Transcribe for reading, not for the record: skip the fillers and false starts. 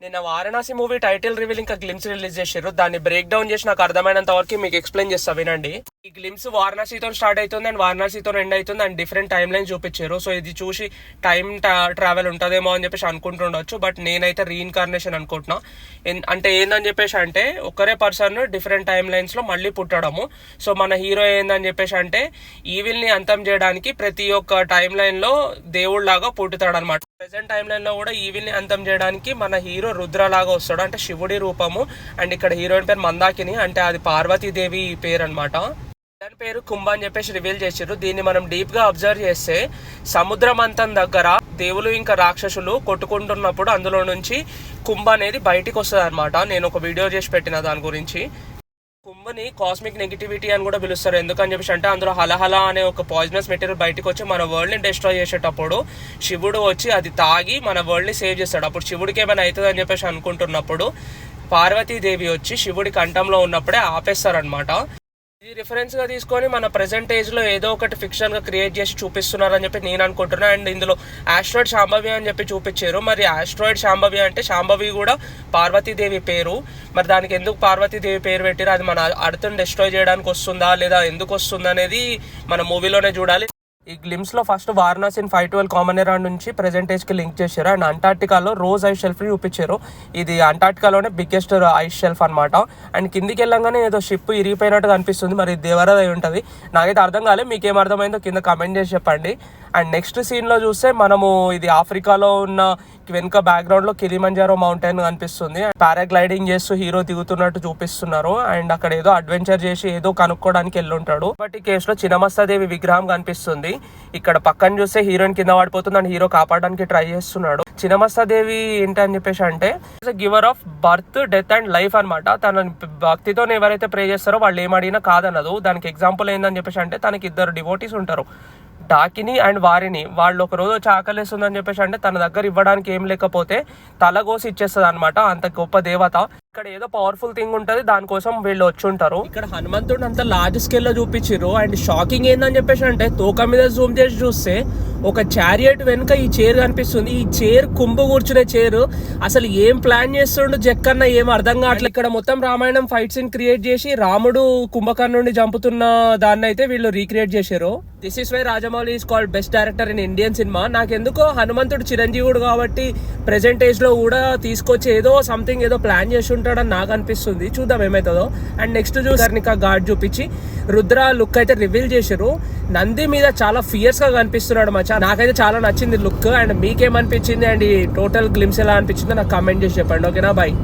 నిన్న Varanasi movie title reveal ఇంకా glimpse release చేశారు. దాన్ని బ్రేక్ డౌన్ చేసి నాకు అర్థమైనంత వరకు మీకు ఎక్స్ప్లెయిన్ చేస్తా వినండి. ఈ గ్లిమ్స్ వారణాసితో స్టార్ట్ అవుతుంది అండ్ వారణాసితో ఎండ్ అవుతుంది అండ్ డిఫరెంట్ టైమ్ లైన్ చూపించారు. సో ఇది చూసి టైం ట్రావెల్ ఉంటుందేమో అని చెప్పేసి అనుకుంటుండొచ్చు, బట్ నేనైతే రీఇన్కార్నేషన్ అనుకుంటున్నా. అంటే ఏందని చెప్పేసి అంటే ఒకరే పర్సన్ డిఫరెంట్ టైమ్ లైన్స్ లో మళ్ళీ పుట్టడము. సో మన హీరో ఏందని చెప్పేసి అంటే ఈవిల్ ని అంతం చేయడానికి ప్రతి ఒక్క టైమ్ లైన్ లో దేవుడు లాగా పుట్టుతాడు అనమాట. ప్రెసెంట్ టైమ్ లైన్ లో కూడా ఈవిల్ ని అంతం చేయడానికి మన హీరో రుద్ర లాగా వస్తాడు, అంటే శివుడి రూపము. అండ్ ఇక్కడ హీరోయిన్ పేరు మందాకిని, అంటే అది పార్వతీదేవి పేరు అనమాట. దాని పేరు కుంభ అని చెప్పేసి రివీల్ చేసారు. దీన్ని మనం డీప్ గా అబ్జర్వ్ చేస్తే సముద్రం అంతం దగ్గర దేవులు ఇంకా రాక్షసులు కొట్టుకుంటున్నప్పుడు అందులో నుంచి కుంభ అనేది బయటికి వస్తుంది అనమాట. నేను ఒక వీడియో చేసి పెట్టిన దాని గురించి. కుంభని కాస్మిక్ నెగిటివిటీ అని కూడా పిలుస్తారు. ఎందుకని చెప్పేసి అంటే అందులో హలహల అనే ఒక పాయిజనస్ మెటీరియల్ బయటకు వచ్చి మన వరల్డ్ ని డిస్ట్రాయ్ చేసేటప్పుడు శివుడు వచ్చి అది తాగి మన వరల్డ్ ని సేవ్ చేస్తాడు. అప్పుడు శివుడికి ఏమైనా అవుతుంది అని చెప్పేసి అనుకుంటున్నప్పుడు పార్వతీదేవి వచ్చి శివుడి కంఠంలో ఉన్నప్పుడే ఆపేస్తారనమాట. ఇది రిఫరెన్స్ గా తీసుకొని మన ప్రెసెంట్ ఏజ్ లో ఏదో ఒకటి ఫిక్షన్ గా క్రియేట్ చేసి చూపిస్తున్నారని చెప్పి నేను అనుకుంటున్నా. అండ్ ఇందులో ఆస్ట్రాయిడ్ శాంభవి అని చెప్పి చూపించారు. మరి ఆస్ట్రాయిడ్ శాంభవి అంటే శాంభవి కూడా పార్వతీదేవి పేరు. మరి దానికి ఎందుకు పార్వతీదేవి పేరు పెట్టారు, అది మన అర్త్ని డిస్ట్రాయ్ చేయడానికి వస్తుందా లేదా ఎందుకు వస్తుందా అనేది మన మూవీలోనే చూడాలి. ఈ గ్లిమ్స్ లో ఫస్ట్ వారణాసిని 512 కామన్ ఎరా నుంచి ప్రెసెంట్ ఏజ్ కి లింక్ చేశారు. అండ్ అంటార్టికాలో రోజ్ ఐస్ షెల్ఫ్ ని చూపించారు. ఇది అంటార్టికాలోనే బిగ్గెస్ట్ ఐస్ షెల్ఫ్ అనమాట. అండ్ కిందికి వెళ్ళంగానే ఏదో షిప్ ఇరిగిపోయినట్టుగా అనిపిస్తుంది. మరి దేవరాది ఉంటుంది, నాకైతే అర్థం కాలేదు. మీకు ఏం అర్థమైందో కింద కమెంట్ చేసి చెప్పండి. అండ్ నెక్స్ట్ సీన్ లో చూస్తే మనము ఇది ఆఫ్రికాలో ఉన్న వెనుక బ్యాక్గ్రౌండ్ లో కిలిమంజారో మౌంటైన్ కనిపిస్తుంది. పారాగ్లైడింగ్ చేస్తూ హీరో దిగుతున్నట్టు చూపిస్తున్నారు. అండ్ అక్కడ ఏదో అడ్వెంచర్ చేసి ఏదో కనుక్కోవడానికి వెళ్ళుంటాడు. బట్ ఈ కేసులో చిన్నమస్తాదేవి విగ్రహం కనిపిస్తుంది. ఇక్కడ పక్కన చూస్తే హీరోయిన్ కింద పడిపోతుంది అండ్ హీరో కాపాడడానికి ట్రై చేస్తున్నాడు. చిన్నమస్తాదేవి ఏంటని చెప్పేసి అంటే giver of birth, death and life అనమాట. తన భక్తితో ఎవరైతే ప్రే చేస్తారో వాళ్ళు ఏమడిగినా కాదనదు. దానికి ఎగ్జాంపుల్ ఏందని చెప్పేసి అంటే తనకి 2 డివోటీస్ ఉంటారు, డాకిని అండ్ వారిని. వాళ్ళు ఒక రోజు వచ్చి ఆకలిస్తుందని చెప్పేసి అంటే తన దగ్గర ఇవ్వడానికి ఏం లేకపోతే తలగోసి ఇచ్చేస్తుంది అనమాట. అంత గొప్ప దేవత. ఇక్కడ ఏదో పవర్ఫుల్ థింగ్ ఉంటది, దానికోసం వీళ్ళు వచ్చి ఉంటారు. ఇక్కడ హనుమంతుడు అంత లార్జ్ స్కేల్ లో చూపించారు. అండ్ షాకింగ్ ఏందని చెప్పేసి అంటే తోక మీద జూమ్ చేసి చూస్తే ఒక చారియట్ వెనుక ఈ చైర్ కనిపిస్తుంది. ఈ చైర్ కుంభ కూర్చునే చైర్. అసలు ఏం ప్లాన్ చేస్తుండు జక్కన్న ఏం అర్థం కావట్లేదు. ఇక్కడ మొత్తం రామాయణం ఫైట్ సీన్ క్రియేట్ చేసి రాముడు కుంభకర్ణుడిని చంపుతున్న దాన్ని అయితే వీళ్ళు రీక్రియేట్ చేశారు. This is why Rajamouli is called best director in Indian cinema. నాకెందుకో హనుమంతుడు చిరంజీవుడు కాబట్టి ప్రెసెంట్ ఏజ్ లో కూడా తీసుకొచ్చి ఏదో సంథింగ్ ఏదో ప్లాన్ చేసి ఉంటాడని నాకు అనిపిస్తుంది. చూద్దాం ఏమవుతుందో. అండ్ నెక్స్ట్ కర్ణిక ఘాట్ చూపించి రుద్ర లుక్ అయితే రివీల్ చేశారు. నంది మీద చాలా ఫియర్స్ గా కనిపిస్తున్నాడు మచ్చా. నాకైతే చాలా నచ్చింది లుక్. అండ్ మీకేమనిపించింది అండ్ ఈ టోటల్ గ్లిమ్స్ ఎలా అనిపించిందో నాకు కామెంట్ చేసి చెప్పండి. ఓకేనా, బాయ్.